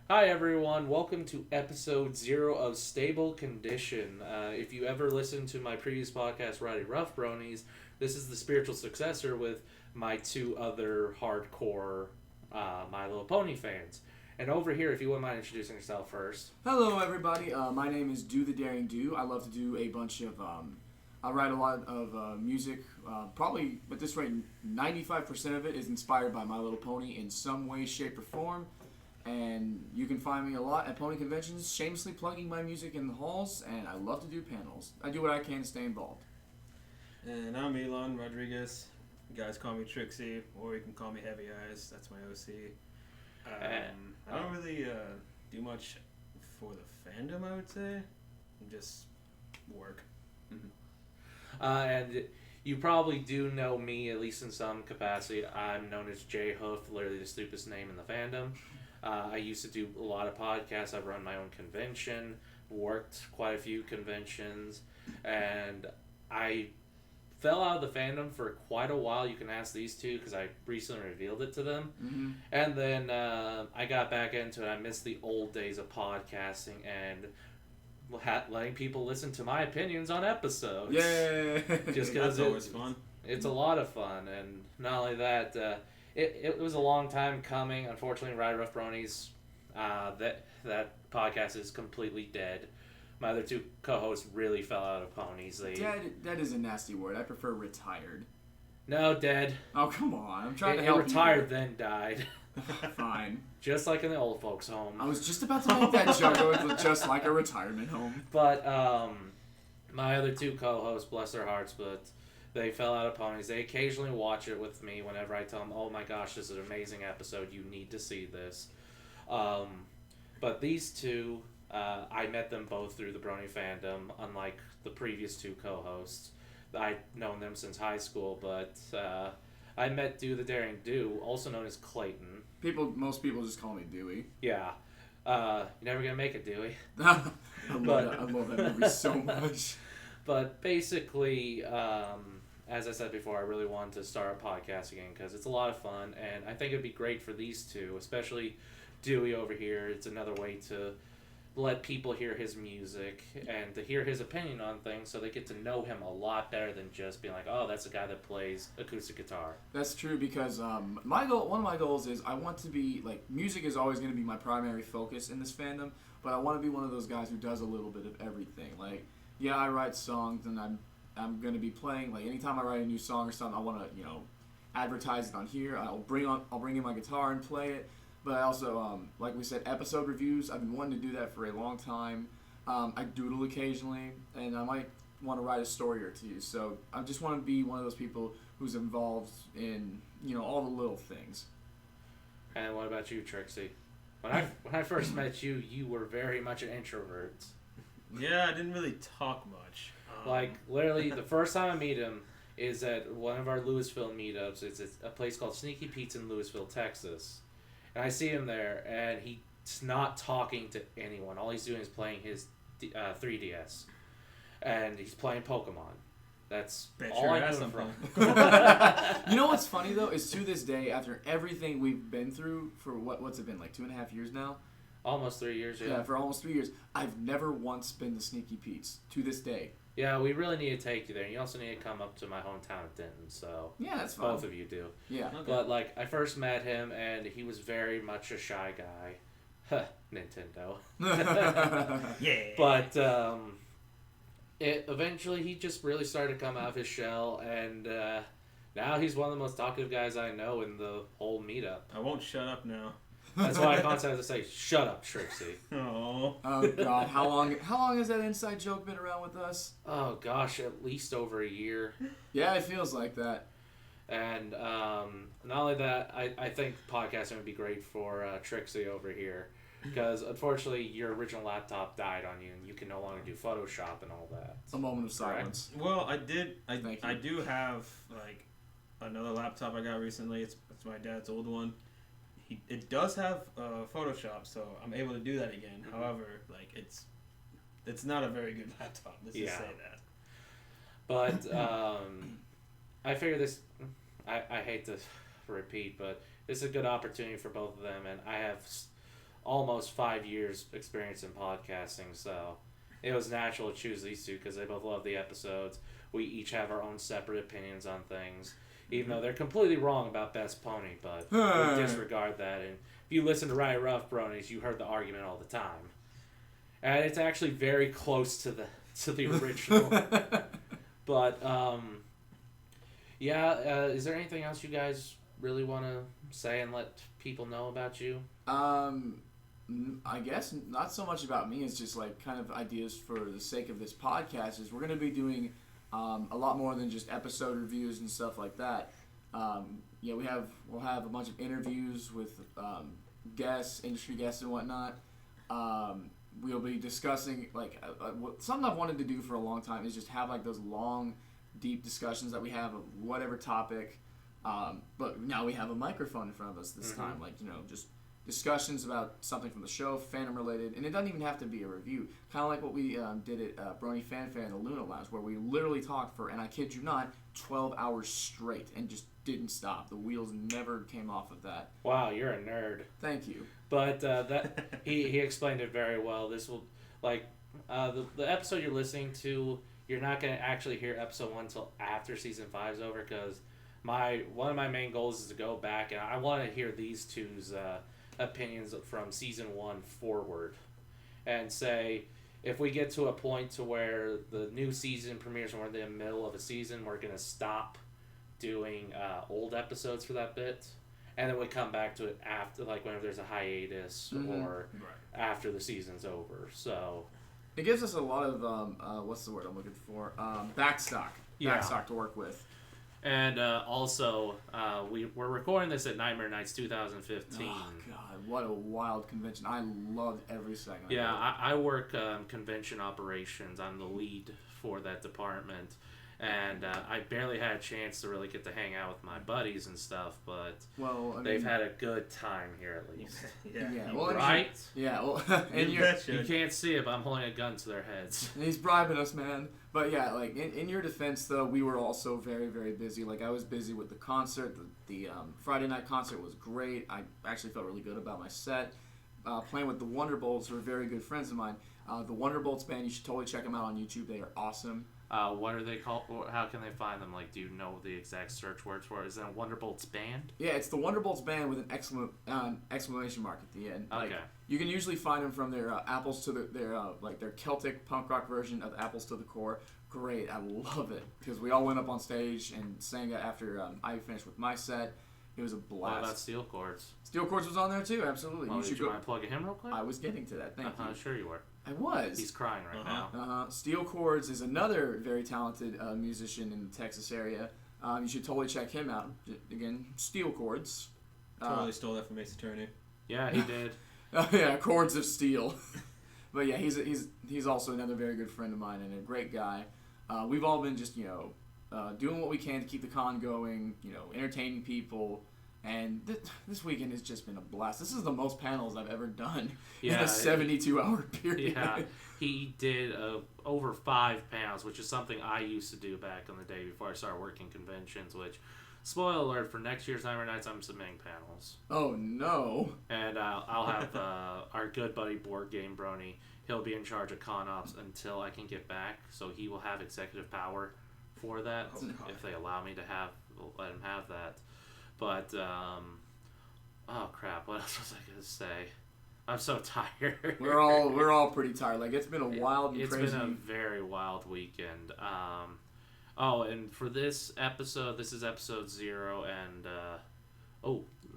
Hi everyone, welcome to episode 0 of Stable Condition. If you ever listened to my previous podcast, Rowdy Rough Bronies, this is the spiritual successor with my two other hardcore My Little Pony fans. And over here, if you wouldn't mind introducing yourself first. Hello, everybody. My name is Do the Daring Do. I love to do a bunch of. I write a lot of music. Probably at this rate, 95% of it is inspired by My Little Pony in some way, shape, or form. And you can find me a lot at pony conventions, shamelessly plugging my music in the halls. And I love to do panels. I do what I can to stay involved. And I'm Elon Rodriguez. You guys call me Trixie, or you can call me Heavy Eyes. That's my OC. I don't really do much for the fandom, I would say. Just work. And you probably do know me, at least in some capacity. I'm known as JWhoof, literally the stupidest name in the fandom. I used to do a lot of podcasts. I've run my own convention, worked quite a few conventions, and I fell out of the fandom for quite a while. You can ask these two because I recently revealed it to them. Mm-hmm. And then I got back into it. I missed the old days of podcasting and letting people listen to my opinions on episodes. Yay! Just because That's always fun. It's a lot of fun. And not only that, it was a long time coming. Unfortunately, Rowdy Rough Bronies, that podcast is completely dead. My other two co-hosts really fell out of ponies. That is a nasty word. I prefer retired. No, dead. Oh, come on. I'm trying to It help retired, then died. you. Fine. Just like in the old folks' home. I was just about to make that joke. It was just like a retirement home. But my other two co-hosts, bless their hearts, but they fell out of ponies. They occasionally watch it with me whenever I tell them, oh my gosh, this is an amazing episode. You need to see this. But these two, I met them both through the Brony fandom, unlike the previous two co-hosts. I've known them since high school, but I met Do the Daring Do, also known as Clayton. Most people just call me Dewie. Yeah. You're never going to make it, Dewie. I love that movie so much. But basically, as I said before, I really wanted to start a podcast again because it's a lot of fun, and I think it'd be great for these two, especially Dewie over here. It's another way to let people hear his music and to hear his opinion on things so they get to know him a lot better than just being like, oh, that's the guy that plays acoustic guitar. That's true because one of my goals is I want to be, music is always going to be my primary focus in this fandom, but I want to be one of those guys who does a little bit of everything. Yeah, I write songs and I'm going to be playing, anytime I write a new song or something, I want to, advertise it on here. I'll bring in my guitar and play it. But I also, like we said, episode reviews. I've been wanting to do that for a long time. I doodle occasionally, and I might want to write a story or two. So I just want to be one of those people who's involved in, all the little things. And what about you, Trixie? When I first met you, you were very much an introvert. Yeah, I didn't really talk much. Literally, the first time I meet him is at one of our Louisville meetups. It's a place called Sneaky Pete's in Louisville, Texas. And I see him there, and he's not talking to anyone. All he's doing is playing his 3DS. And he's playing Pokemon. That's all I know him from. You know what's funny, though, is to this day, after everything we've been through for, what's it been, 2.5 years now? Almost 3 years, yeah. Yeah, for almost 3 years. I've never once been to Sneaky Pete's, to this day. Yeah, we really need to take you there. You also need to come up to my hometown of Denton, so... Yeah, that's fine. Both of you do. Yeah. Okay. But, I first met him, and he was very much a shy guy. Nintendo. Yeah. But, eventually he just really started to come out of his shell, and now he's one of the most talkative guys I know in the whole meetup. I won't shut up now. That's why I constantly have to say, shut up, Trixie. Oh. Oh, God. How long has that inside joke been around with us? Oh, gosh, at least over a year. Yeah, it feels like that. And not only that, I think podcasting would be great for Trixie over here. Because, unfortunately, your original laptop died on you, and you can no longer do Photoshop and all that. A moment of silence. Well, I do have, another laptop I got recently. It's my dad's old one. It does have Photoshop, so I'm able to do that again. Mm-hmm. However, it's not a very good laptop. Let's just say that. But I figure this. I hate to repeat, but it's a good opportunity for both of them, and I have almost 5 years experience in podcasting, so it was natural to choose these two because they both love the episodes. We each have our own separate opinions on things, even though they're completely wrong about Best Pony, but we disregard that. And if you listen to Rowdy Rough Bronies, you heard the argument all the time. And it's actually very close to the original. But, is there anything else you guys really want to say and let people know about you? I guess not so much about me. It's just like kind of ideas for the sake of this podcast. Is we're going to be doing a lot more than just episode reviews and stuff like that. We'll have a bunch of interviews with guests, industry guests, and whatnot. We'll be discussing something I've wanted to do for a long time is just have like those long, deep discussions that we have of whatever topic. But now we have a microphone in front of us this time, just discussions about something from the show, fandom related, and it doesn't even have to be a review. Kind of like what we did at Brony Fanfare in the Luna Lounge, where we literally talked for, and I kid you not, 12 hours straight and just didn't stop. The wheels never came off of that. Wow, you're a nerd. Thank you. But that he explained it very well. This will, the episode you're listening to, you're not going to actually hear episode 1 until after season 5 is over, because one of my main goals is to go back, and I want to hear these two's opinions from season 1 forward, and say if we get to a point to where the new season premieres and we're in the middle of a season, we're going to stop doing old episodes for that bit, and then we come back to it after, whenever there's a hiatus or after the season's over. So it gives us a lot of what's the word I'm looking for, backstock to work with. And also, we're recording this at Nightmare Nights 2015. Oh, God, what a wild convention. I loved every second. Yeah, I work convention operations. I'm the lead for that department. And I barely had a chance to really get to hang out with my buddies and stuff, but they've had a good time here at least. Right? And you can't see it, but I'm holding a gun to their heads. He's bribing us, man. But yeah, in your defense, though, we were also very, very busy. I was busy with the concert. The Friday night concert was great. I actually felt really good about my set. Playing with the Wonderbolts, who are very good friends of mine. The Wonderbolts band, you should totally check them out on YouTube. They are awesome. What are they called? How can they find them? Do you know the exact search words for it? Is it a Wonderbolts band? Yeah, it's the Wonderbolts band with an exclamation mark at the end. Okay. You can usually find them from their Apples to their Celtic punk rock version of Apples to the Core. Great, I love it because we all went up on stage and sang it after I finished with my set. It was a blast. What about Steel Chords? Steel Chords was on there too, absolutely. You should mind plugging him real quick? I was getting to that. Thank you. Sure you were. I was. He's crying right now. Steel Chords is another very talented musician in the Texas area. You should totally check him out. Again, Steel Chords. Totally stole that from Ace Attorney. Yeah, he did. Oh yeah, Chords of Steel. But yeah, he's also another very good friend of mine and a great guy. We've all been just doing what we can to keep the con going. Entertaining people. And this weekend has just been a blast. This is the most panels I've ever done in a 72-hour period. Yeah, he did over 5 panels, which is something I used to do back in the day before I started working conventions, which, spoiler alert, for next year's Nightmare Nights, I'm submitting panels. Oh, no. And I'll have our good buddy Board Game Brony. He'll be in charge of con ops until I can get back, so he will have executive power for that if they allow me to let him have that. But, oh crap, what else was I going to say? I'm so tired. We're all pretty tired. It's been a wild and crazy... It's been a very wild weekend. And for this episode, this is episode 0, and,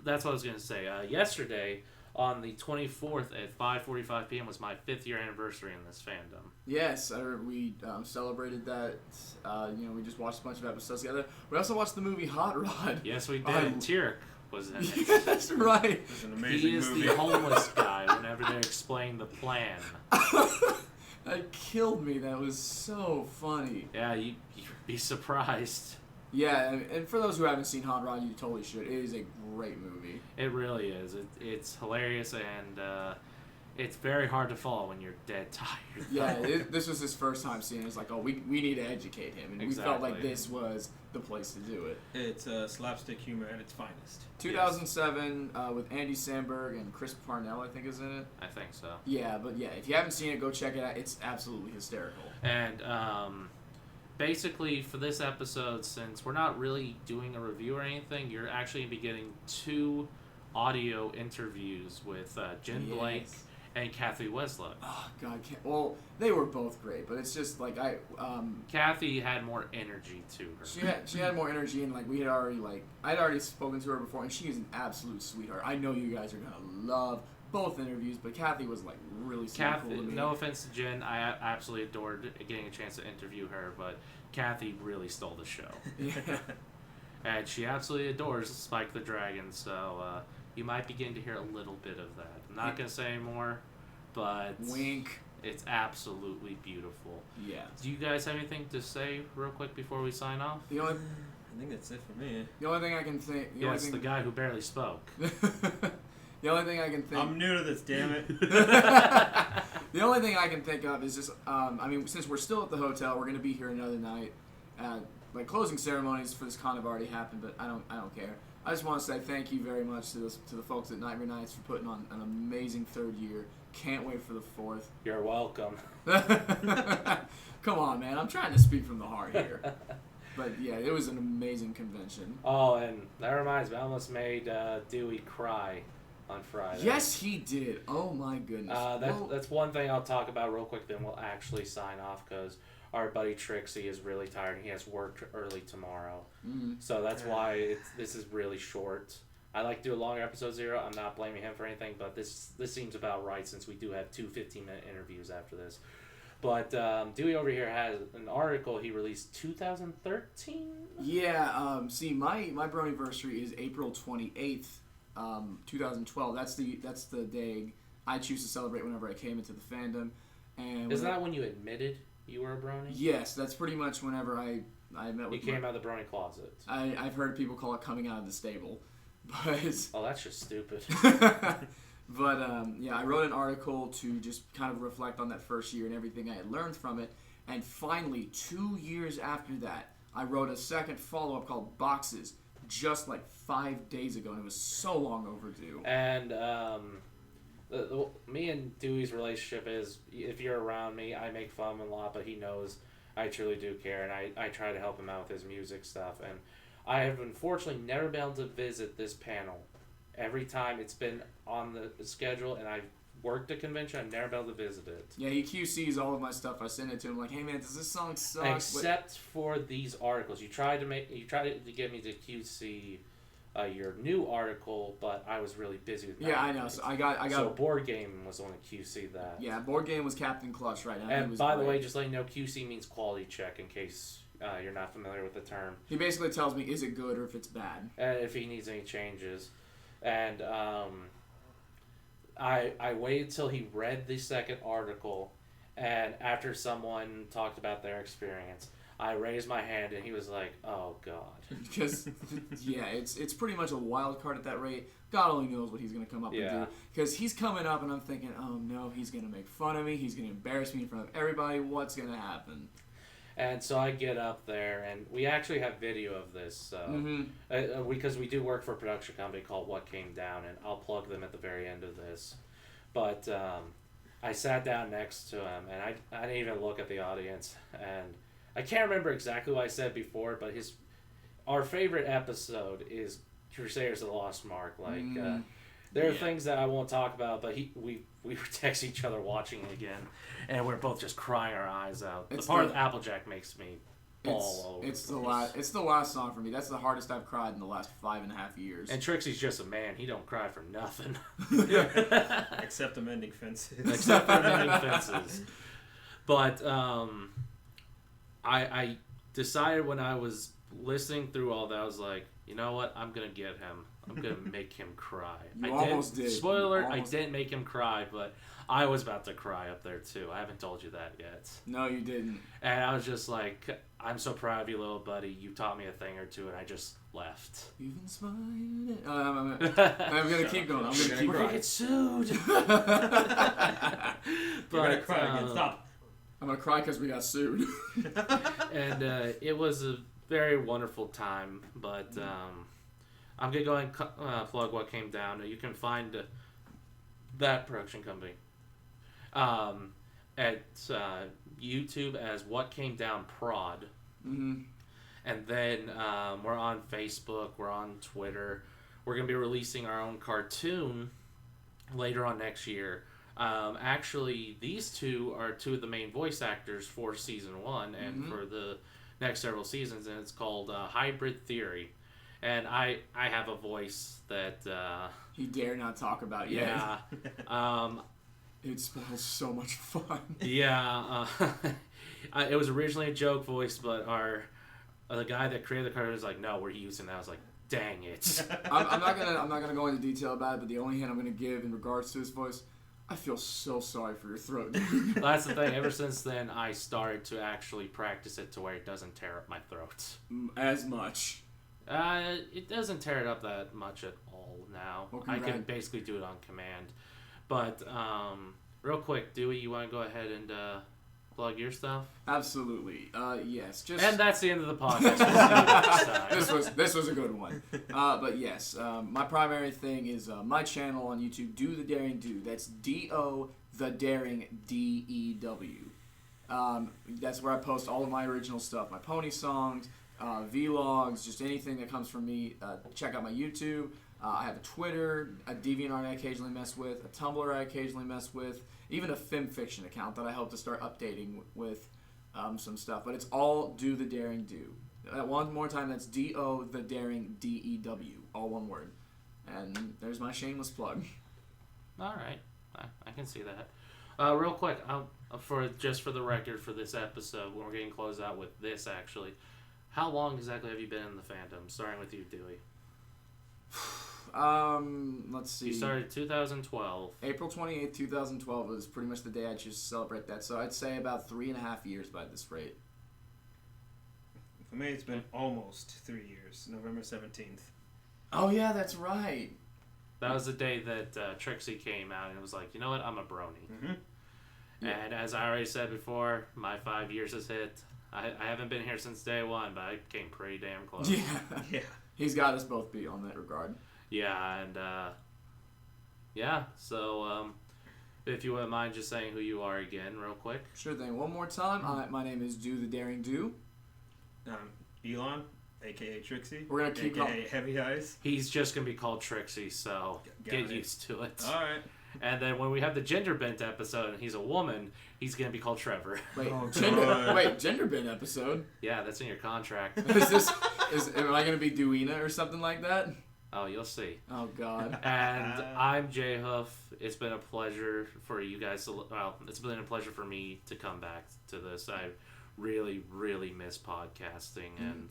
that's what I was going to say. Yesterday, on the 24th at 5:45 p.m. was my 5th year anniversary in this fandom. Yes, we celebrated that. We just watched a bunch of episodes together. We also watched the movie Hot Rod. Yes, we did. Tyrek was in it. Yeah, that's right. It's an amazing movie. He is the homeless guy whenever they explain the plan. That killed me. That was so funny. Yeah, you'd be surprised. Yeah, and for those who haven't seen Hot Rod, you totally should. It is a great movie. It really is. It's hilarious, and it's very hard to follow when you're dead tired. Yeah, this was his first time seeing it. It's like, oh, we need to educate him. And we felt like this was the place to do it. It's slapstick humor at its finest. 2007 with Andy Samberg and Chris Parnell, I think, is in it. I think so. Yeah, but yeah, if you haven't seen it, go check it out. It's absolutely hysterical. And basically, for this episode, since we're not really doing a review or anything, you're actually going to be getting 2 audio interviews with Jen Blake and Kathy Weslow. Oh God! Well, they were both great, but it's just like Kathy had more energy to her. She had more energy, and like I'd already spoken to her before, and she is an absolute sweetheart. I know you guys are gonna love both interviews, but Kathy was like really super cool to me. No offense to Jen, I absolutely adored getting a chance to interview her, but Kathy really stole the show. Yeah. And she absolutely adores Spike the Dragon, so you might begin to hear a little bit of that. I'm not going to say more, but wink. It's absolutely beautiful. Yeah. Do you guys have anything to say real quick before we sign off? The only, I think that's it for me. The only thing I can think... The guy who barely spoke. The only thing I can think... I'm new to this, damn it. The only thing I can think of is just... since we're still at the hotel, we're going to be here another night. Closing ceremonies for this con have already happened, but I don't care. I just want to say thank you very much to the folks at Nightmare Nights for putting on an amazing 3rd year. Can't wait for the 4th. You're welcome. Come on, man. I'm trying to speak from the heart here. But yeah, it was an amazing convention. Oh, and that reminds me, I almost made Dewie cry on Friday. Yes, he did. Oh my goodness. That's one thing I'll talk about real quick, then we'll actually sign off, because our buddy Trixie is really tired and he has work early tomorrow. Mm-hmm. So that's why this is really short. I like to do a longer episode 0. I'm not blaming him for anything, but this seems about right since we do have 2 15-minute interviews after this. But Dewie over here has an article he released 2013? Yeah, see, my Bronyversary is April 28th, 2012. That's the day I choose to celebrate whenever I came into the fandom. And is that when you admitted you were a brony? Yes, that's pretty much whenever I met with you came out of the brony closet. I've heard people call it coming out of the stable. But oh, that's just stupid. But I wrote an article to just kind of reflect on that first year and everything I had learned from it. And finally, 2 years after that, I wrote a second follow-up called Boxes, just like 5 days ago, and it was so long overdue. And me and Dewey's relationship is, if you're around me, I make fun of him a lot, but he knows I truly do care, and I try to help him out with his music stuff. And I have unfortunately never been able to visit this panel. Every time it's been on the schedule and I've worked a convention, I've never been able to visit it. Yeah, he QCs all of my stuff. I send it to him like, hey man, does this song suck? Except for these articles. You tried to get me to QC your new article, but I was really busy with yeah, I know. So I got. So Board Game was the one to QC that. Yeah, Board Game was Captain Clutch right now. And by the way, just letting you know, QC means quality check in case you're not familiar with the term. He basically tells me, is it good or if it's bad? And if he needs any changes. And I waited till he read the second article, and after someone talked about their experience, I raised my hand, and he was like, "Oh God." Because yeah, it's pretty much a wild card at that rate. God only knows what he's gonna come up and do. Because he's coming up, and I'm thinking, oh no, he's gonna make fun of me. He's gonna embarrass me in front of everybody. What's gonna happen? And so I get up there, and we actually have video of this, because we do work for a production company called What Came Down, and I'll plug them at the very end of this. But I sat down next to him, and I didn't even look at the audience, and I can't remember exactly what I said before, but our favorite episode is Crusaders of the Lost Mark. There are things that I won't talk about, but we were texting each other watching it again, and we're both just crying our eyes out. The part of Applejack makes me fall over. It's the last song for me. That's the hardest I've cried in the last 5.5 years. And Trixie's just a man. He don't cry for nothing. Except the mending fences. Except for mending fences. But I decided when I was listening through all that, I was like, you know what? I'm going to get him. I'm gonna make him cry. You almost did. Spoiler: I didn't make him cry, but I was about to cry up there too. I haven't told you that yet. No, you didn't. And I was just like, I'm so proud of you, little buddy. You taught me a thing or two, and I just left. You've inspired. I'm gonna keep going. We're gonna get sued. You're gonna cry again. Stop. I'm gonna cry because we got sued. And it was a very wonderful time, but I'm gonna go and plug what came down. You can find that production company at YouTube as What Came Down Prod. Mm-hmm. And then we're on Facebook, we're on Twitter. We're going to be releasing our own cartoon later on next year. Actually, these two are two of the main voice actors for Season 1 and for the next several seasons, and it's called Hybrid Theory. And I have a voice that... you dare not talk about yet. Yeah. It spoils so much fun. Yeah. It was originally a joke voice, but the guy that created the cartoon was like, no, we're using that. I was like, dang it. I'm not gonna go into detail about it, but the only hint I'm gonna give in regards to his voice, I feel so sorry for your throat. Well, that's the thing. Ever since then, I started to actually practice it to where it doesn't tear up my throat. As much. It doesn't tear it up that much at all now. Well, I can basically do it on command. But real quick, Dewie, you want to go ahead and plug your stuff? Absolutely. Yes. And that's the end of the podcast. We'll see you next time. This was a good one. But yes, my primary thing is my channel on YouTube, Do the Daring Do. That's D-O the Daring D-E-W. That's where I post all of my original stuff, my pony songs, vlogs, just anything that comes from me. Check out my YouTube. I have a Twitter, a DeviantArt I occasionally mess with, a Tumblr I occasionally mess with, even a FimFiction account that I hope to start updating with some stuff. But it's all Do the Daring Do. One more time, that's D-O the Daring D-E-W, all one word. And there's my shameless plug. All right, I can see that. Real quick, for the record for this episode, when we're getting closed out with this, actually, how long exactly have you been in the fandom? Starting with you, Dewie. Let's see. You started 2012. April 28th, 2012 was pretty much the day I chose to celebrate that. So I'd say about 3.5 years by this rate. For me, it's been almost 3 years. November 17th. Oh, yeah, that's right. That was the day that Trixie came out and it was like, you know what, I'm a brony. Mm-hmm. Yeah. And as I already said before, my 5 years has hit. I haven't been here since day one, but I came pretty damn close. Yeah. Yeah. He's got us both beat on that regard. Yeah, and so if you wouldn't mind just saying who you are again real quick. Sure thing. One more time. My name is Do the Daring Do. Elon, a.k.a. Trixie. We're going to keep a.k.a. Heavy Eyes. He's just going to be called Trixie, so get used to it. All right. And then when we have the gender bent episode and he's a woman, he's going to be called Trevor. Wait, oh, gender bent episode? Yeah, that's in your contract. Am I going to be Duina or something like that? Oh, you'll see. Oh, God. And I'm JWhoof. It's been a pleasure for you guys it's been a pleasure for me to come back to this. I really, really miss podcasting, and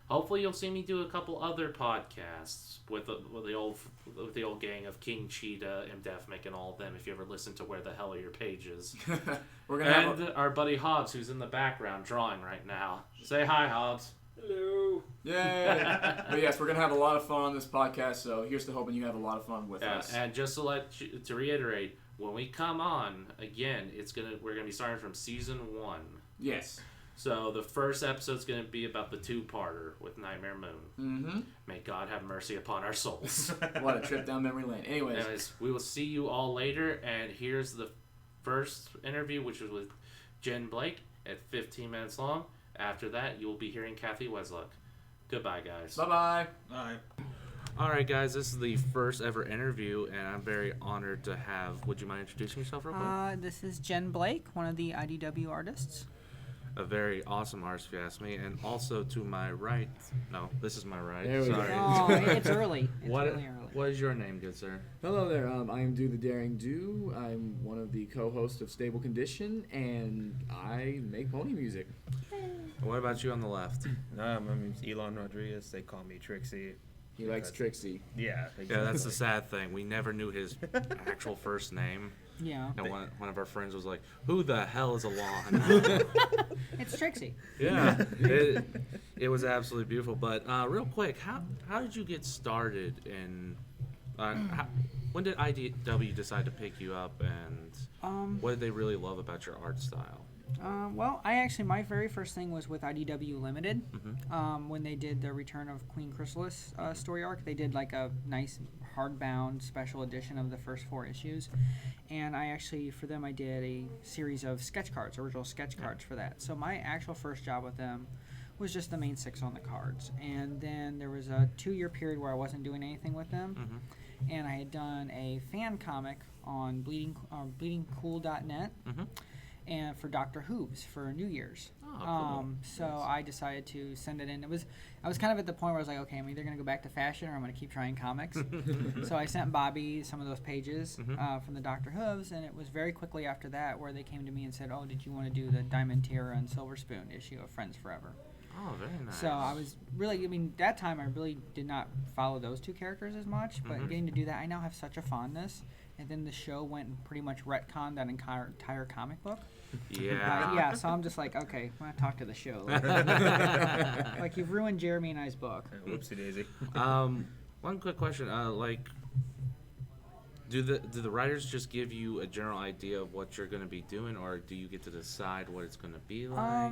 hopefully you'll see me do a couple other podcasts with the old gang of King Cheetah and Defmic and all of them. If you ever listen to Where the Hell Are Your Pages, our buddy Hobbs, who's in the background drawing right now. Say hi, Hobbs. Hello. Yay. But yes, we're gonna have a lot of fun on this podcast. So here's to hoping you have a lot of fun with us. And just to reiterate, when we come on again, we're gonna be starting from season 1. Yes. So the first episode's going to be about the 2-parter with Nightmare Moon. Mm-hmm. May God have mercy upon our souls. What a trip down memory lane. Anyways, we will see you all later, and here's the first interview, which was with Jen Blake at 15 minutes long. After that, you will be hearing Kathy Wesluck. Goodbye, guys. Bye-bye. Bye. All right, guys, this is the first ever interview, and I'm very honored to have... Would you mind introducing yourself real quick? This is Jen Blake, one of the IDW artists. A very awesome artist, if you ask me. And also to my right... No, this is my right. There we Sorry. go. Oh, it's early. It's really early. What is your name, good sir? Hello there. I am Do the Daring Do. I'm one of the co-hosts of Stable Condition, and I make pony music. What about you on the left? My name's Elon Rodriguez. They call me Trixie. He likes Trixie. Yeah. Exactly. Yeah, that's the sad thing. We never knew his actual first name. Yeah. And one of our friends was like, "Who the hell is Alon?" It's Trixie. Yeah, it was absolutely beautiful. But real quick, how did you get started in? When did IDW decide to pick you up, and what did they really love about your art style? Well, my very first thing was with IDW Limited. When they did the Return of Queen Chrysalis story arc, they did like a nice hardbound special edition of the first 4 issues. And for them, I did a series of sketch cards, original sketch cards for that. So my actual first job with them was just the main 6 on the cards. And then there was a 2-year period where I wasn't doing anything with them. And I had done a fan comic on bleedingcool.net. And for JWhoof for New Year's. Oh, cool. So nice. I decided to send it in. I was kind of at the point where I was like, okay, I'm either going to go back to fashion or I'm going to keep trying comics. So I sent Bobby some of those pages from the JWhoofs, and it was very quickly after that where they came to me and said, oh, did you want to do the Diamond Tiara and Silver Spoon issue of Friends Forever? Oh, very nice. So I was really, that time I really did not follow those 2 characters as much, but getting to do that, I now have such a fondness. And then the show went and pretty much retconned that entire comic book. Yeah. So I'm just like, okay, I'm going to talk to the show. Like, you've ruined Jeremy and I's book. Whoopsie daisy. One quick question. Do the writers just give you a general idea of what you're going to be doing, or do you get to decide what it's going to be like?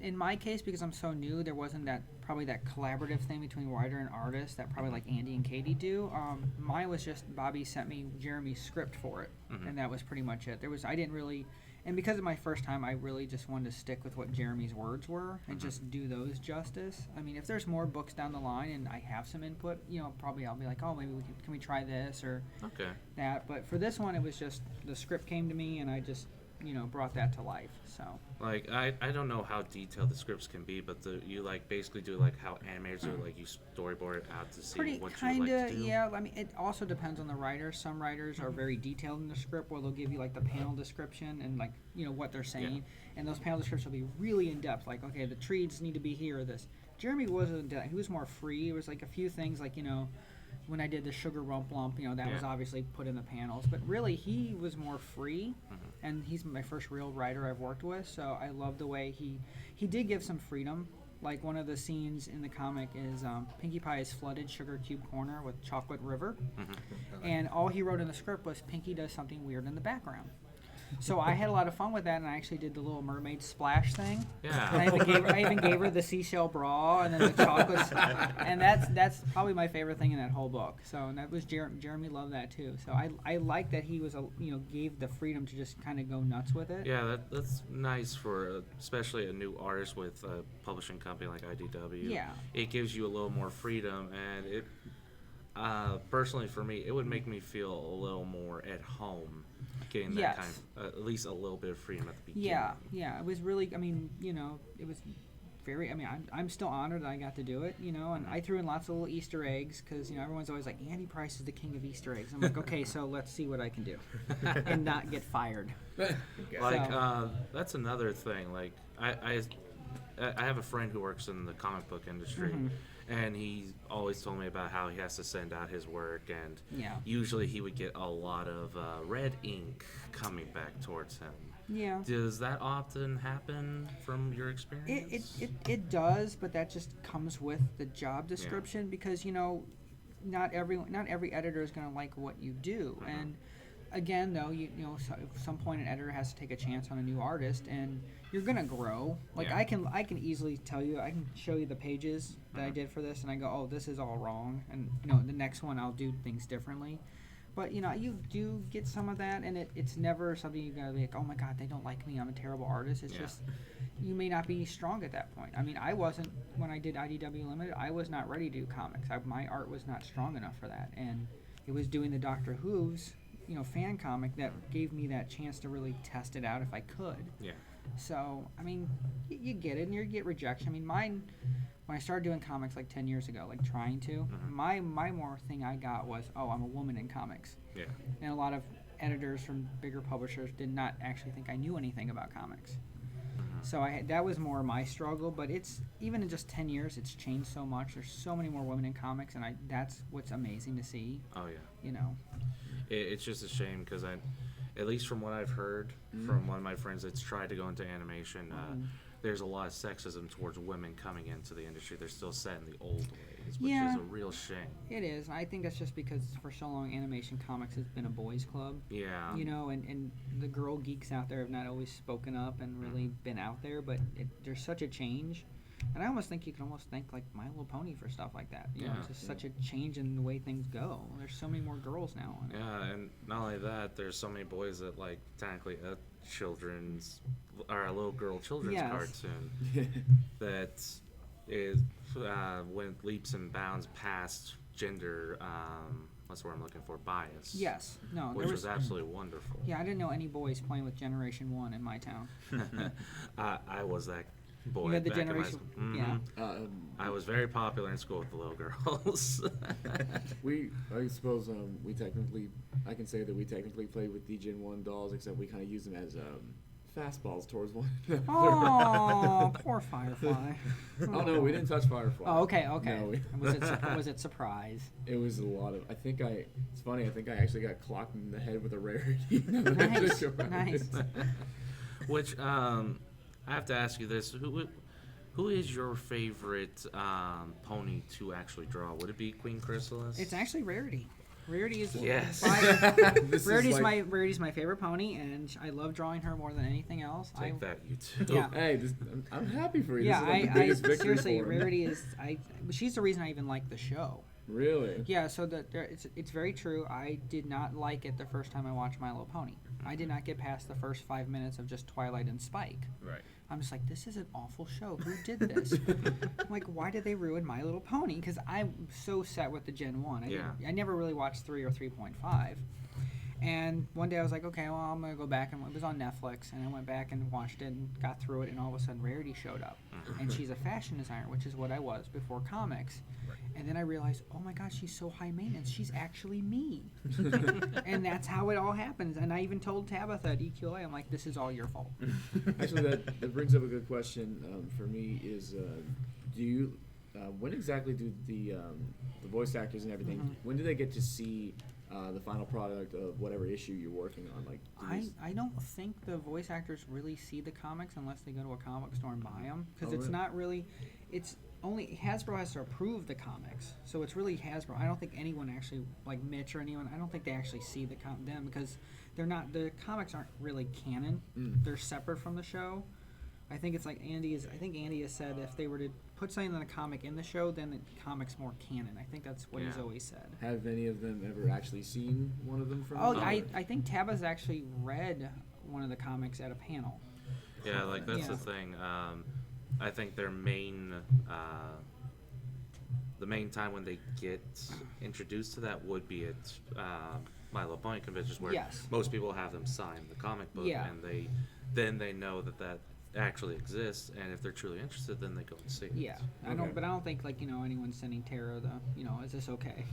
In my case, because I'm so new, there wasn't probably that collaborative thing between writer and artist that probably like Andy and Katie do. Mine was just Bobby sent me Jeremy's script for it, and that was pretty much it. I didn't really. And because of my first time, I really just wanted to stick with what Jeremy's words were and just do those justice. I mean, if there's more books down the line and I have some input, probably I'll be like, oh, maybe can we try this or that. But for this one, it was just the script came to me and I just, brought that to life. So like I don't know how detailed the scripts can be, but you like basically do like how animators do, like you storyboard it out to see what you like to do. Yeah. I mean, it also depends on the writer. Some writers are very detailed in the script, where they'll give you like the panel description and like what they're saying, and those panel descriptions will be really in depth. Like, okay, the trees need to be here. Or this. Jeremy wasn't. He was more free. It was like a few things like when I did the Sugar Rump Lump, that was obviously put in the panels. But really, he was more free, and he's my first real writer I've worked with. So I love the way he did give some freedom. Like one of the scenes in the comic is Pinkie Pie's flooded sugar cube corner with Chocolate River, and all he wrote in the script was Pinkie does something weird in the background. So I had a lot of fun with that, and I actually did the Little Mermaid splash thing. Yeah. And I even gave her the seashell bra and then the chocolates, and that's probably my favorite thing in that whole book. So and that was Jeremy loved that too. So I like that he was gave the freedom to just kind of go nuts with it. Yeah, that's nice for especially a new artist with a publishing company like IDW. Yeah. It gives you a little more freedom, and it personally for me, it would make me feel a little more at home. Getting that kind of, at least a little bit of freedom at the beginning. Yeah. It was really, it was very, I'm still honored that I got to do it, and I threw in lots of little Easter eggs because, everyone's always like, Andy Price is the king of Easter eggs. I'm like, okay, so let's see what I can do and not get fired. That's another thing. Like, I have a friend who works in the comic book industry. And he always told me about how he has to send out his work, and usually he would get a lot of red ink coming back towards him. Yeah. Does that often happen from your experience? It does, but that just comes with the job description because not every editor is going to like what you do, and again though at some point an editor has to take a chance on a new artist, and you're gonna grow. Like I can easily tell you, I can show you the pages that I did for this, and I go, oh, this is all wrong, and the next one I'll do things differently. But you do get some of that, and it's never something you gotta be like, oh my god, they don't like me, I'm a terrible artist. It's just you may not be strong at that point. I mean, I wasn't when I did IDW Limited. I was not ready to do comics. My art was not strong enough for that, and it was doing the JWhoofs fan comic that gave me that chance to really test it out if I could. Yeah. So, I mean, you get it, and you get rejection. I mean, mine, when I started doing comics like 10 years ago, like trying to, my more thing I got was, oh, I'm a woman in comics. Yeah. And a lot of editors from bigger publishers did not actually think I knew anything about comics. So that was more my struggle, but it's even in just 10 years, it's changed so much. There's so many more women in comics, and that's what's amazing to see. Oh yeah. You know, it's just a shame because at least from what I've heard from one of my friends that's tried to go into animation, there's a lot of sexism towards women coming into the industry. They're still set in the old ways, which is a real shame. It is. I think that's just because for so long animation comics has been a boys' club. Yeah. You know, and the girl geeks out there have not always spoken up and really been out there, but there's such a change. And I almost think you can almost thank like My Little Pony for stuff like that. You know, it's just such a change in the way things go. There's so many more girls now. Yeah, and not only that, there's so many boys that like technically a little girl children's cartoon that is when leaps and bounds past gender. What's the word I'm looking for? Bias. Yes. No. Which was absolutely wonderful. Yeah, I didn't know any boys playing with Generation 1 in my town. I was that boy. You had the Generation. I was very popular in school with the little girls. I suppose I can say that we technically played with the Gen 1 dolls, except we kind of use them as fastballs towards one another. Oh, poor Firefly. Oh no, we didn't touch Firefly. Oh, okay. No, was it surprise? It was a lot of. It's funny. I think I actually got clocked in the head with a rarity. Nice. Which I have to ask you this: who is your favorite pony to actually draw? Would it be Queen Chrysalis? It's actually Rarity. Rarity is Rarity's my favorite pony, and I love drawing her more than anything else. Take that, you two. Yeah. Hey, I'm happy for you. Yeah, this is like the biggest victory seriously, for me. Rarity is. She's the reason I even like the show. Really? Yeah. So it's very true. I did not like it the first time I watched My Little Pony. I did not get past the first 5 minutes of just Twilight and Spike. Right. I'm just like, this is an awful show. Who did this? I'm like, why did they ruin My Little Pony? Because I'm so set with the Gen 1. I never really watched 3 or 3.5. And one day I was like, okay, well, I'm going to go back. And it was on Netflix. And I went back and watched it and got through it. And all of a sudden, Rarity showed up. And she's a fashion designer, which is what I was before comics. Right. And then I realized, oh my gosh, she's so high maintenance. She's actually me. And that's how it all happens. And I even told Tabitha at EQA, I'm like, this is all your fault. Actually, that brings up a good question for me is, when exactly do the voice actors and everything, when do they get to see the final product of whatever issue you're working on? Like, I don't think the voice actors really see the comics unless they go to a comic store and buy them, because not really, it's only Hasbro has to approve the comics, so it's really Hasbro. I don't think anyone actually, like Mitch or anyone, I don't think they actually see them because the comics aren't really canon. They're separate from the show. I think it's like Andy has said if they were to put something in a comic in the show, then the comic's more canon. I think that's what he's always said. Have any of them ever actually seen one of them from? Oh, I think Tabba's actually read one of the comics at a panel. Yeah, like that's the thing. I think their main, the main time when they get introduced to that would be at My Little Pony conventions, where most people have them sign the comic book, and they know that actually exists, and if they're truly interested, then they go and see it. Yeah, I don't think anyone's sending Tara is this okay?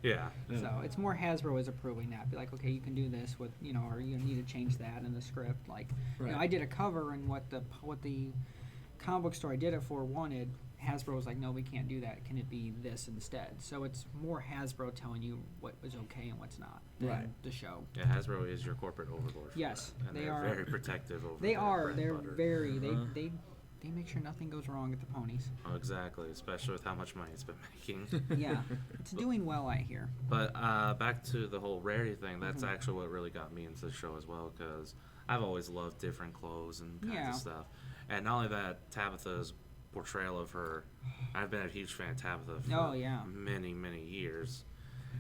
Yeah. So it's more Hasbro is approving that. Be like, okay, you can do this with or you need to change that in the script. Like, I did a cover, and what the comic book store I did it for wanted. Hasbro was like, no, we can't do that. Can it be this instead? So it's more Hasbro telling you what was okay and what's not. The show. Yeah, Hasbro is your corporate overlord. Yes, and they are are very protective over. They are. Bread They're butter. very. They make sure nothing goes wrong at the ponies. Oh, exactly. Especially with how much money it's been making. Yeah, it's doing well, I hear. But back to the whole Rarity thing. That's actually what really got me into the show as well, because I've always loved different clothes and kinds of stuff. And not only that, Tabitha's portrayal of her, I've been a huge fan of Tabitha for many, many years.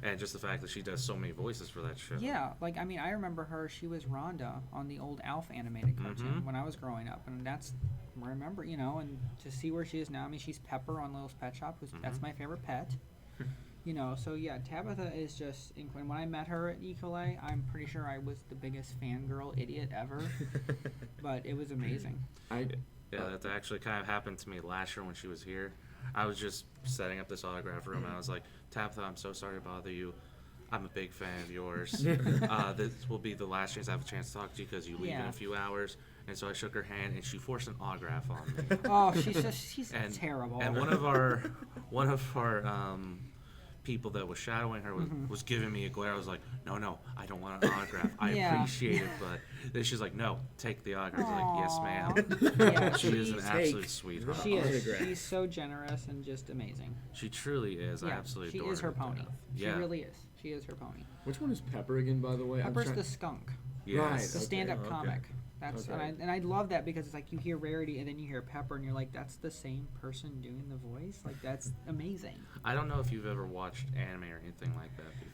And just the fact that she does so many voices for that show. Yeah, I remember her, she was Rhonda on the old Alf animated cartoon when I was growing up. And that's, I remember, and to see where she is now, she's Pepper on Little's Pet Shop, that's my favorite pet. So yeah, Tabitha is just incredible. When I met her at Ecolay, I'm pretty sure I was the biggest fangirl idiot ever. But it was amazing. Yeah, that actually kind of happened to me last year when she was here. I was just setting up this autograph room, and I was like, Tabitha, I'm so sorry to bother you. I'm a big fan of yours. This will be the last chance I have a chance to talk to you because you leave in a few hours. And so I shook her hand, and she forced an autograph on me. Oh, she's terrible. And one of our people that was shadowing her was giving me a glare. I was like, no, I don't want an autograph. I appreciate it, but then she's like, no, take the autograph. I was like, yes, ma'am. Yeah, she is an absolute sweetheart. She is. She's so generous and just amazing. She truly is. I absolutely adore her. She is her pony. She Yeah. really is. She is her pony. Which one is Pepper again, by the way? Pepper's the skunk. Yes. Right. The stand-up comic. Okay. And I love that because it's like you hear Rarity and then you hear Pepper and you're like, that's the same person doing the voice. Like that's amazing. I don't know if you've ever watched anime or anything like that before.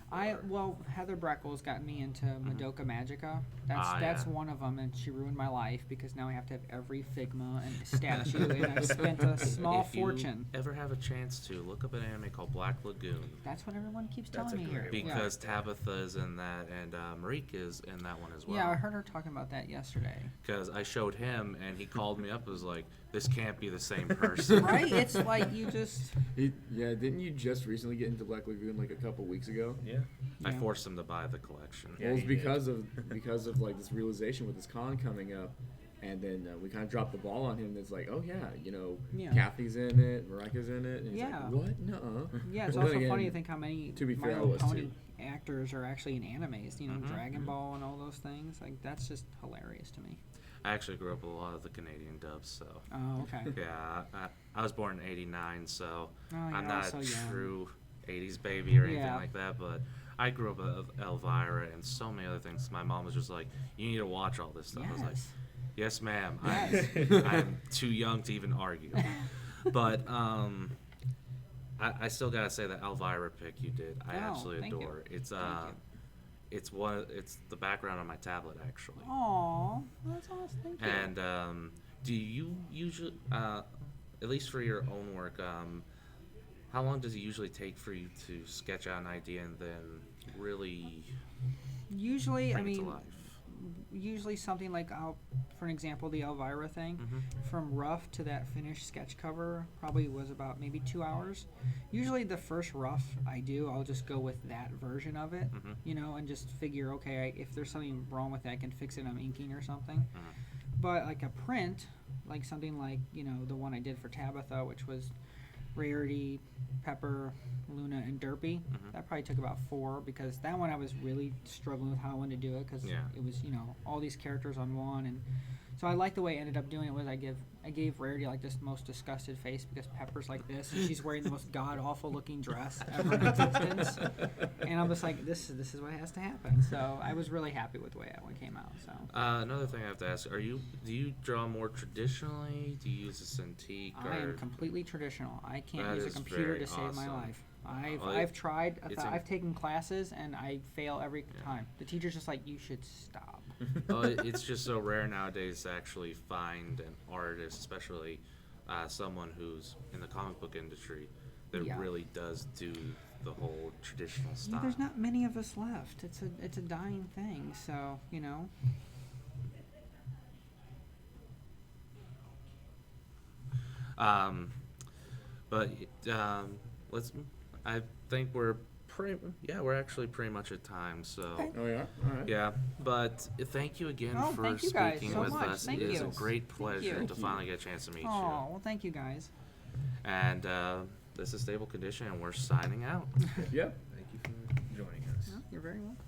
Heather Breckles got me into Madoka Magica. That's one of them, and she ruined my life because now I have to have every Figma and statue, and I've spent a small fortune. If you ever have a chance to, look up an anime called Black Lagoon. That's what everyone keeps telling me here. Because Tabitha is in that, and Marika is in that one as well. Yeah, I heard her talking about that yesterday. Because I showed him, and he called me up and was like, this can't be the same person. Right? It's like you just... Didn't you just recently get into Black Lagoon like a couple weeks ago? Yeah. I forced him to buy the collection. Yeah, well, it was because of like this realization with this con coming up, and then we kind of dropped the ball on him. It's like, oh yeah, Kathy's in it, Marika's in it, and he's like, what? Nuh-uh. Yeah, it's also funny to think how many My Little Pony actors are actually in animes. You know, Dragon Ball and all those things. Like that's just hilarious to me. I actually grew up with a lot of the Canadian dubs, so. Oh, okay. Yeah, I was born in '89, so I'm not so a young. true '80s baby or anything like that, but I grew up with Elvira and so many other things. My mom was just like, you need to watch all this stuff. Yes. I was like, yes, ma'am. Yes. I'm too young to even argue. But I still gotta say that Elvira pick you did, I absolutely adore. It's It's the background on my tablet actually. Aw, that's awesome. Thank you. And do you usually, at least for your own work, how long does it usually take for you to sketch out an idea and then really usually, bring it to life? Usually something like, for an example, the Elvira thing, from rough to that finished sketch cover probably was about maybe 2 hours. Usually the first rough I do, I'll just go with that version of it, and just figure, okay, if there's something wrong with it, I can fix it on inking or something. But like a print, like something like, the one I did for Tabitha, which was Rarity, Pepper, Luna, and Derpy. That probably took about 4 because that one I was really struggling with how I wanted to do it because it was, all these characters on one. And so I like the way I ended up doing it was I gave Rarity like this most disgusted face because Pepper's like this and she's wearing the most god-awful looking dress ever in existence. And I'm just like, this is what has to happen. So I was really happy with the way that one came out. So another thing I have to ask, do you draw more traditionally? Do you use a Cintiq? I am completely traditional. I can't use a computer to save my life. I've tried. I've taken classes and I fail every time. The teacher's just like, you should stop. It's just so rare nowadays to actually find an artist, especially someone who's in the comic book industry, that really does do the whole traditional style. There's not many of us left. It's a dying thing. So I think we're actually pretty much at time. So. Okay. Oh yeah. All right. Yeah, but thank you again for speaking with us. It is a great pleasure to finally get a chance to meet you. Oh, well, thank you guys. And this is Stable Condition, and we're signing out. Yep. Thank you for joining us. No, you're very welcome.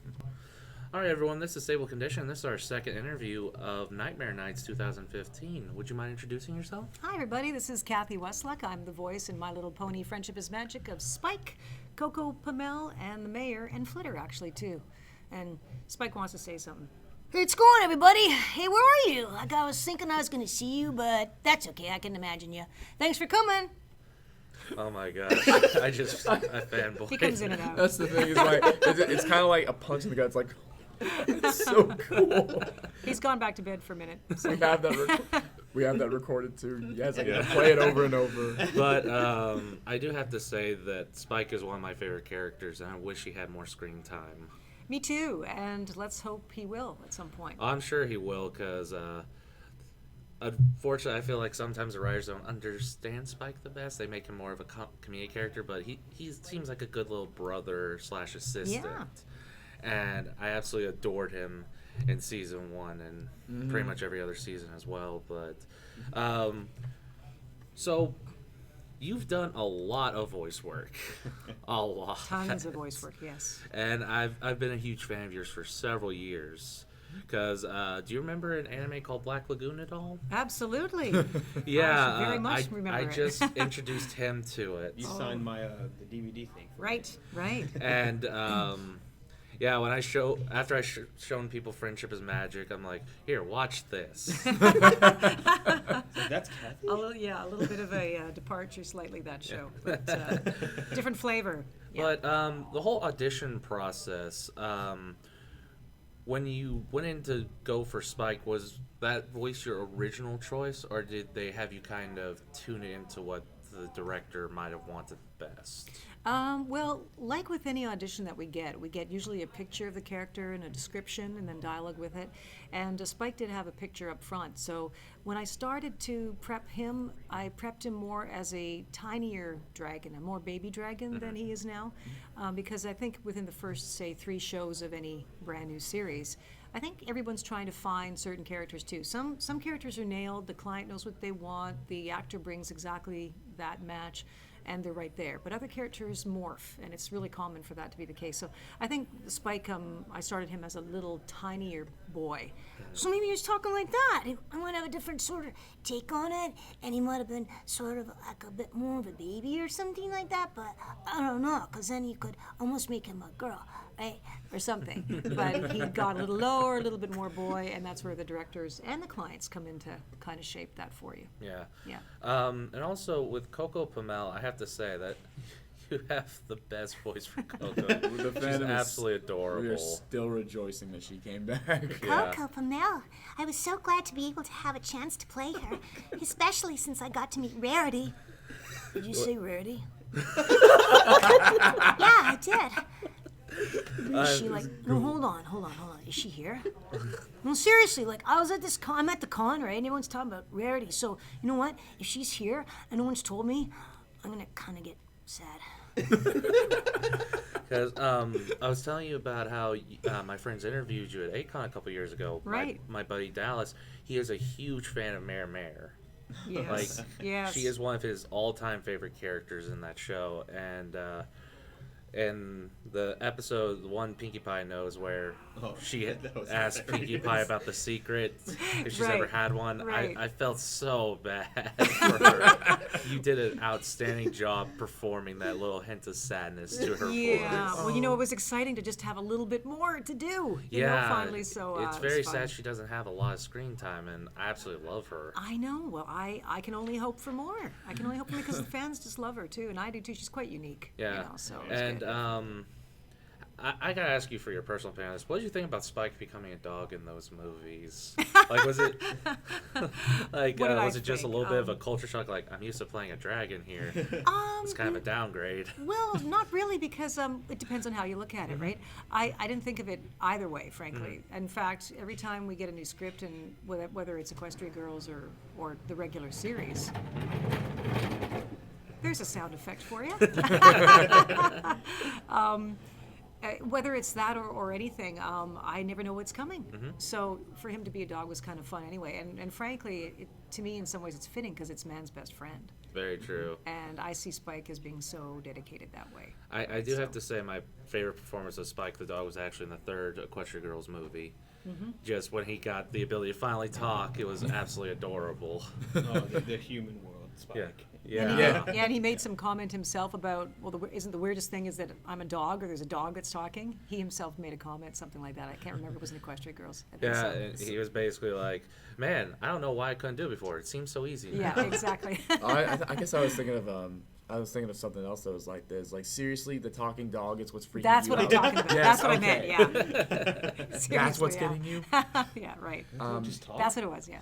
All right, everyone, this is Stable Condition. This is our second interview of Nightmare Nights 2015. Would you mind introducing yourself? Hi, everybody. This is Kathy Westluck. I'm the voice in My Little Pony Friendship is Magic of Spike, Coco Pamel, and the Mayor, and Flitter, actually, too. And Spike wants to say something. Hey, it's going, everybody. Hey, where are you? Like, I was thinking I was going to see you, but that's okay. I can imagine you. Thanks for coming. Oh, my gosh. I fanboy. He comes in and out. That's the thing. It's kind of like a punch in the gut. It's like, it's so cool. He's gone back to bed for a minute. So. We have that recorded too. Yes, I can play it over and over. But I do have to say that Spike is one of my favorite characters, and I wish he had more screen time. Me too, and let's hope he will at some point. I'm sure he will, because unfortunately, I feel like sometimes the writers don't understand Spike the best. They make him more of a comedic character, but he seems like a good little brother / assistant. Yeah. And I absolutely adored him. in season 1 and pretty much every other season as well. But so you've done a lot of voice work, a lot, Tons of voice work, yes. and I've been a huge fan of yours for several years. Because do you remember an anime called Black Lagoon at all? Absolutely. Yeah, I very much remember I it. just introduced him to it. You signed my the DVD thing. Right. And yeah, when after I shown people Friendship is Magic, I'm like, here, watch this. So that's Kathy? A little bit of a departure slightly, that show. But different flavor. Yeah. But the whole audition process, when you went in to go for Spike, was that voice your original choice, or did they have you kind of tune into what the director might have wanted best? Well, like with any audition that we get usually a picture of the character and a description and then dialogue with it. And Spike did have a picture up front. So when I started to prep him, I prepped him more as a tinier dragon, a more baby dragon than he is now. Because I think within the first, say, 3 shows of any brand new series, I think everyone's trying to find certain characters too. Some characters are nailed, the client knows what they want, the actor brings exactly that match, and they're right there. But other characters morph, and it's really common for that to be the case. So I think Spike, I started him as a little tinier boy. So maybe he was talking like that. I might have a different sort of take on it, and he might have been sort of like a bit more of a baby or something like that, but I don't know, because then you could almost make him a girl, right? Or something. But he got a little lower, a little bit more boy, and that's where the directors and the clients come in to kind of shape that for you. Yeah. Yeah. And also with Coco Pamel, I have to say that you have the best voice for Coco. She's absolutely adorable. We are still rejoicing that she came back. Yeah. Coco Pamel. I was so glad to be able to have a chance to play her, especially since I got to meet Rarity. Did you say Rarity? Yeah, I did. Is she like, no, hold on. Is she here? No, seriously, like, I was at this con, I'm at the con, right? And everyone's talking about Rarity. So, you know what? If she's here and no one's told me, I'm going to kind of get sad. Because I was telling you about how my friends interviewed you at Akon a couple years ago. Right. My buddy Dallas, he is a huge fan of Mare. Yes. Like, yes. she is one of his all-time favorite characters in that show. And in the episode, the one Pinkie Pie knows, where she asked Pinkie Pie about the secret, if she's ever had one. Right. I felt so bad for her. You did an outstanding job performing that little hint of sadness to her Yeah. voice. Well, it was exciting to just have a little bit more to do. You Yeah, know, finally. So it's it very was fun. sad she doesn't have a lot of screen time, and I absolutely love her. I know. Well, I can only hope for more. I can only hope for more because the fans just love her too, and I do too. She's quite unique. Yeah, You know, so it's and good. I gotta ask you for your personal opinion on this. What did you think about Spike becoming a dog in those movies? Like, was it like What did I was it just a think? little bit of a culture shock? Like, I'm used to playing a dragon here. It's kind of a downgrade. Well, not really, because it depends on how you look at it, right? I didn't think of it either way, frankly. In fact, every time we get a new script, and whether it's Equestria Girls or the regular series, there's a sound effect for you. Whether it's that or anything, I never know what's coming. So for him to be a dog was kind of fun anyway. And frankly, to me, in some ways, it's fitting because it's man's best friend. Very true. And I see Spike as being so dedicated that way. I do have to say my favorite performance of Spike the dog was actually in the third Equestria Girls movie. Just when he got the ability to finally talk, it was absolutely adorable. Oh, the human world, Spike. Yeah. And he made some comment himself about, well, isn't the weirdest thing is that I'm a dog, or there's a dog that's talking? He himself made a comment, something like that. I can't remember. It was in Equestria Girls. I think Yeah, so. and he was basically like, man, I don't know why I couldn't do it before. It seems so easy now. Yeah, exactly. I guess I was thinking of something else that was like this. Like, seriously, the talking dog is what's freaking That's you what I'm out. talking about. Yes, That's what okay. I meant, yeah. That's what's Seriously, getting you? Yeah, right. Just talk. That's what it was, yeah.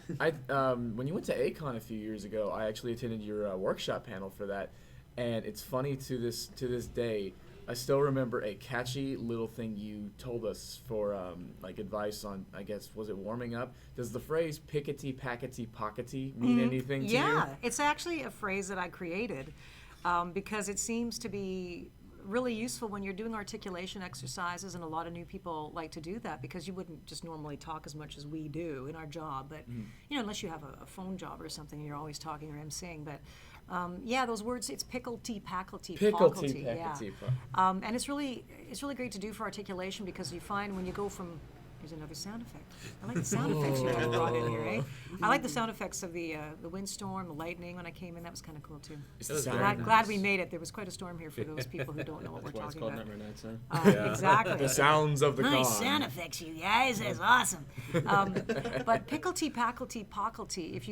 When you went to Akon a few years ago, I actually attended your workshop panel for that, and it's funny to this day. I still remember a catchy little thing you told us for like advice on, I guess, was it warming up? Does the phrase pickety packety pockety mean anything to you? Yeah, it's actually a phrase that I created because it seems to be really useful when you're doing articulation exercises, and a lot of new people like to do that because you wouldn't just normally talk as much as we do in our job, but unless you have a phone job or something, you're always talking or emceeing. But those words, it's picklety, packlety, pocklety, yeah. And it's really great to do for articulation because you find when you go from There's another sound effect. I like the sound effects you guys brought in here, eh? I like the sound effects of the windstorm, the lightning when I came in. That was kind of cool too. Glad we made it. There was quite a storm here for those people who don't know what we're talking about. That's why it's called Number 9 Sound. Exactly. The sounds of the con. Nice sound effects, you guys. That's awesome. But picklety, packlety, pocklety, if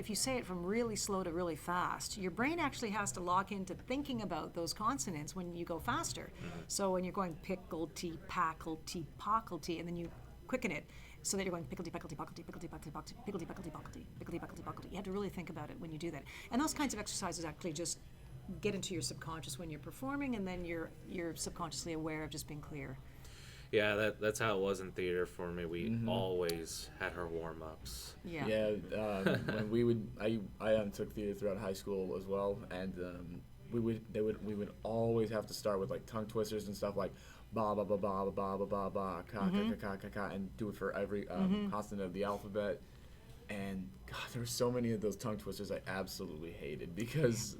you say it from really slow to really fast, your brain actually has to lock into thinking about those consonants when you go faster. So when you're going picklety, packlety, pocklety, and then you quicken it so that you're going picklety, packlety, pocklety, picklety, packlety, pocklety, picklety, packlety, pocklety, picklety, packlety, pocklety. You have to really think about it when you do that. And those kinds of exercises actually just get into your subconscious when you're performing, and then you're subconsciously aware of just being clear. Yeah, that's how it was in theater for me. We always had our warm-ups. Yeah. When we would, I took theater throughout high school as well, and we would always have to start with like tongue twisters and stuff like ba ba ba ba ba ba ba ba ka ka ka ka ka, and do it for every consonant of the alphabet. And God, there were so many of those tongue twisters I absolutely hated because.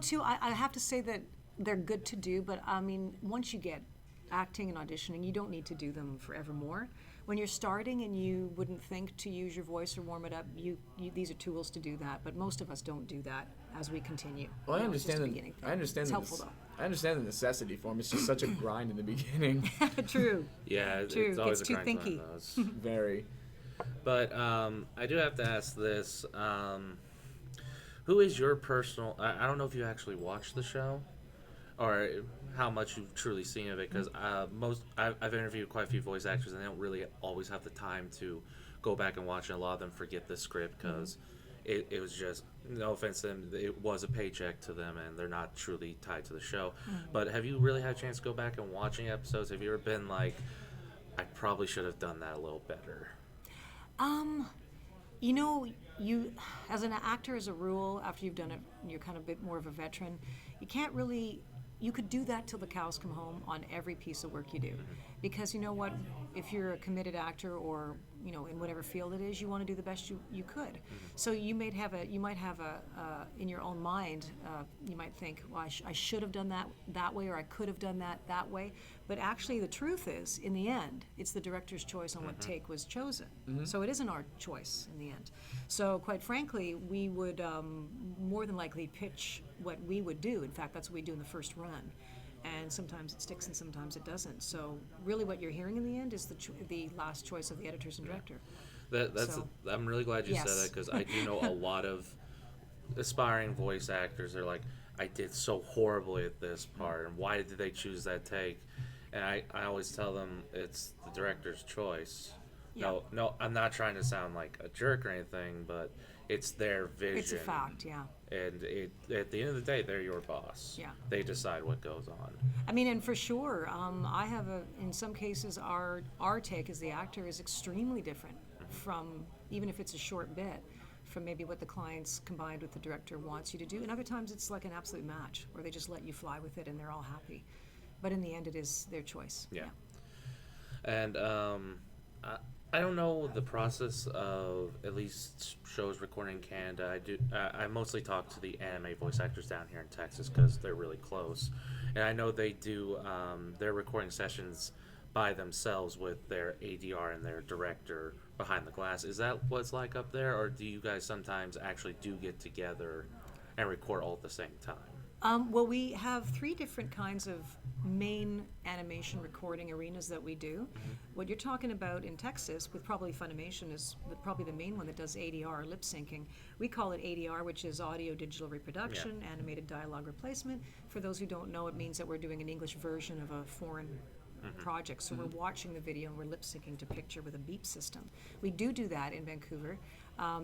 Too, I have to say that they're good to do, but I mean, once you get acting and auditioning, you don't need to do them forevermore. When you're starting and you wouldn't think to use your voice or warm it up, these are tools to do that, but most of us don't do that as we continue. Well, I understand the necessity for them. It's just such a grind in the beginning. True. Yeah, True. It's always It's a too grind thinky. on those. Very. But I do have to ask this. Who is your personal... I don't know if you actually watched the show or how much you've truly seen of it, because I've interviewed quite a few voice actors, and they don't really always have the time to go back and watch it. A lot of them forget the script because it was just, no offense to them, it was a paycheck to them, and they're not truly tied to the show. But have you really had a chance to go back and watching episodes? Have you ever been like, I probably should have done that a little better? You, as an actor, as a rule, after you've done it, you're kind of a bit more of a veteran, you can't really, you could do that till the cows come home on every piece of work you do. Because you know what, if you're a committed actor or, in whatever field it is, you want to do the best you could. So you might have in your own mind, you might think, well, I should have done that way, or I could have done that way. But actually the truth is, in the end, it's the director's choice on what take was chosen. So it isn't our choice in the end. So quite frankly, we would more than likely pitch what we would do. In fact, that's what we do in the first run. And sometimes it sticks and sometimes it doesn't. So really what you're hearing in the end is the last choice of the editors and director. I'm really glad you said that, because I do know a lot of aspiring voice actors. They're like, I did so horribly at this part, and why did they choose that take? And I always tell them it's the director's choice. Yeah. No, I'm not trying to sound like a jerk or anything, but it's their vision. It's a fact, yeah. And at the end of the day, they're your boss. Yeah. They decide what goes on. I mean, and for sure, I have in some cases, our take as the actor is extremely different from, even if it's a short bit, from maybe what the client's combined with the director wants you to do. And other times it's like an absolute match, where they just let you fly with it and they're all happy. But in the end, it is their choice. Yeah. And I don't know the process of at least shows recording in Canada. I mostly talk to the anime voice actors down here in Texas because they're really close, and I know they do their recording sessions by themselves with their ADR and their director behind the glass. Is that what it's like up there, or do you guys sometimes actually do get together and record all at the same time? Well, we have 3 different kinds of main animation recording arenas that we do. What you're talking about in Texas with probably Funimation is probably the main one that does ADR, lip syncing. We call it ADR, which is audio digital reproduction, animated dialogue replacement. For those who don't know, it means that we're doing an English version of a foreign project. So we're watching the video and we're lip syncing to picture with a beep system. We do that in Vancouver.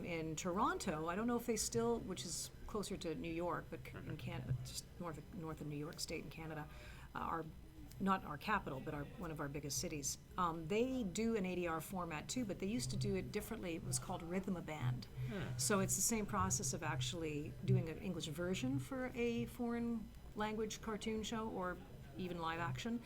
In Toronto, I don't know if they still, which is closer to New York, but in Canada, just north of New York State in Canada, not our capital, but one of our biggest cities. They do an ADR format too, but they used to do it differently. It was called Rhythm-a-Band. So it's the same process of actually doing an English version for a foreign language cartoon show or even live action.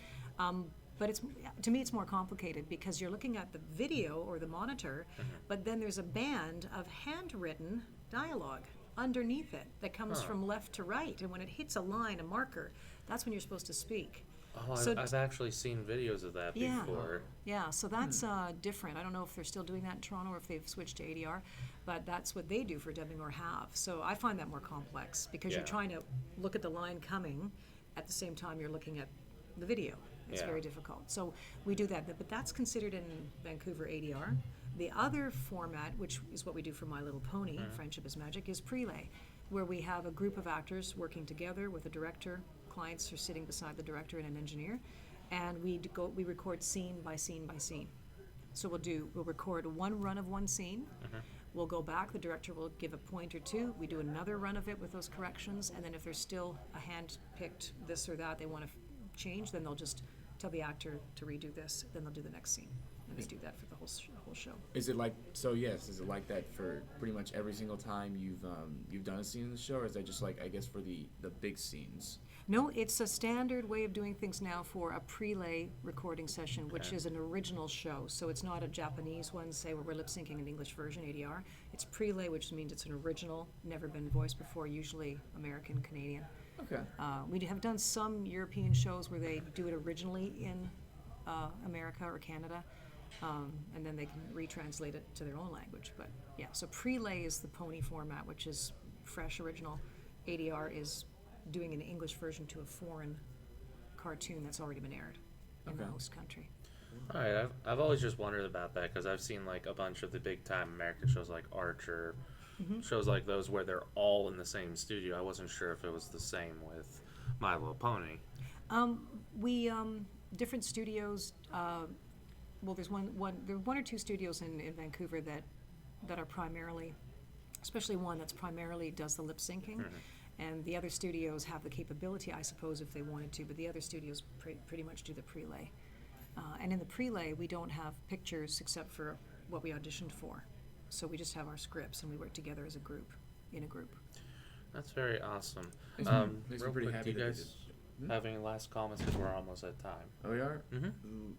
But to me, it's more complicated because you're looking at the video or the monitor, but then there's a band of handwritten dialogue underneath it that comes from left to right. And when it hits a line, a marker, that's when you're supposed to speak. Oh, So I've actually seen videos of that Yeah. before. Yeah, so that's different. I don't know if they're still doing that in Toronto or if they've switched to ADR, but that's what they do for dubbing or have. So I find that more complex because you're Yeah. trying to look at the line coming at the same time you're looking at the video. It's Yeah. very difficult. So we do that, but that's considered in Vancouver ADR. The other format, which is what we do for My Little Pony, Friendship is Magic, is prelay, where we have a group of actors working together with a director. Clients are sitting beside the director and an engineer, and we record scene by scene by scene. So we'll record one run of one scene. We'll go back. The director will give a point or two. We do another run of it with those corrections, and then if there's still a hand-picked this or that they want to change, then they'll just tell the actor to redo this. Then they'll do the next scene, and they do that for the whole show. Is it like so? Yes. Is it like that for pretty much every single time you've done a scene in the show, or is that just like I guess for the big scenes? No, it's a standard way of doing things now for a prelay recording session, which is an original show. So it's not a Japanese one, say, where we're lip syncing an English version, ADR. It's prelay, which means it's an original, never been voiced before, usually American, Canadian. Okay. We have done some European shows where they do it originally in America or Canada, and then they can retranslate it to their own language. But yeah, so prelay is the pony format, which is fresh, original. ADR is doing an English version to a foreign cartoon that's already been aired in the host country. All right, I've always just wondered about that because I've seen like a bunch of the big time American shows like Archer, shows like those where they're all in the same studio. I wasn't sure if it was the same with My Little Pony. We different studios. Well, there are one or two studios in Vancouver that are primarily, especially one that's primarily does the lip syncing. And the other studios have the capability, I suppose, if they wanted to, but the other studios pretty much do the prelay. And in the prelay, we don't have pictures except for what we auditioned for. So we just have our scripts, and we work together as a group, in a group. That's very awesome. Makes me Real pretty quick, happy do you that guys have any last comments because we're almost at time? Oh, we are? Mm-hmm.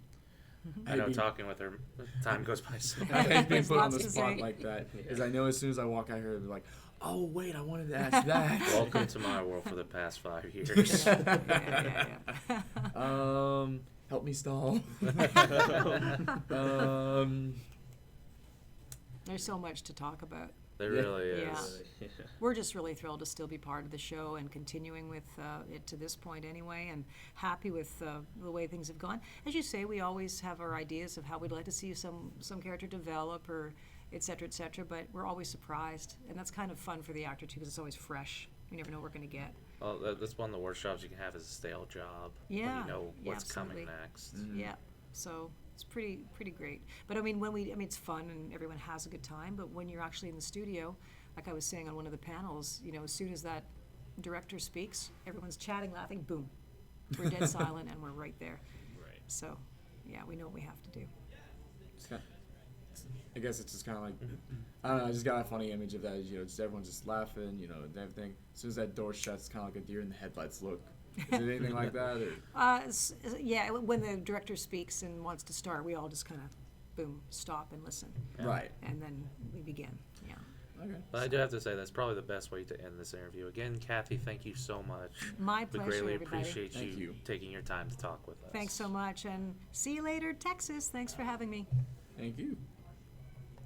I know talking with her, time goes by so I hate being put on Lots the to spot say. like that. Because I know as soon as I walk out here, I'll be like, oh, wait, I wanted to ask that. Welcome to my world for the past 5 years. Help me stall. There's so much to talk about. There really is. Yeah. We're just really thrilled to still be part of the show and continuing with it to this point anyway, and happy with the way things have gone. As you say, we always have our ideas of how we'd like to see some character develop or et cetera, but we're always surprised. And that's kind of fun for the actor, too, because it's always fresh. You never know what we're going to get. Well, that's one of the worst jobs you can have is a stale job. Yeah. When you know what's coming absolutely. next. Yeah, so it's pretty great. But I mean, it's fun and everyone has a good time. But when you're actually in the studio, like I was saying on one of the panels, as soon as that director speaks, everyone's chatting, laughing, boom, we're dead silent, and we're right there. Right. So, yeah, we know what we have to do. I guess it's just kind of like, I don't know, I just got a funny image of that, just everyone's just laughing, and everything. As soon as that door shuts, it's kind of like a deer in the headlights look. Is it anything like that? Or? Yeah, when the director speaks and wants to start, we all just kind of, boom, stop and listen. Right. And then we begin, yeah. Okay. But I do have to say, that's probably the best way to end this interview. Again, Kathy, thank you so much. My We pleasure, greatly everybody. appreciate Thank you. taking your time to talk with us. Thanks so much, and see you later, Texas. Thanks for having me. Thank you.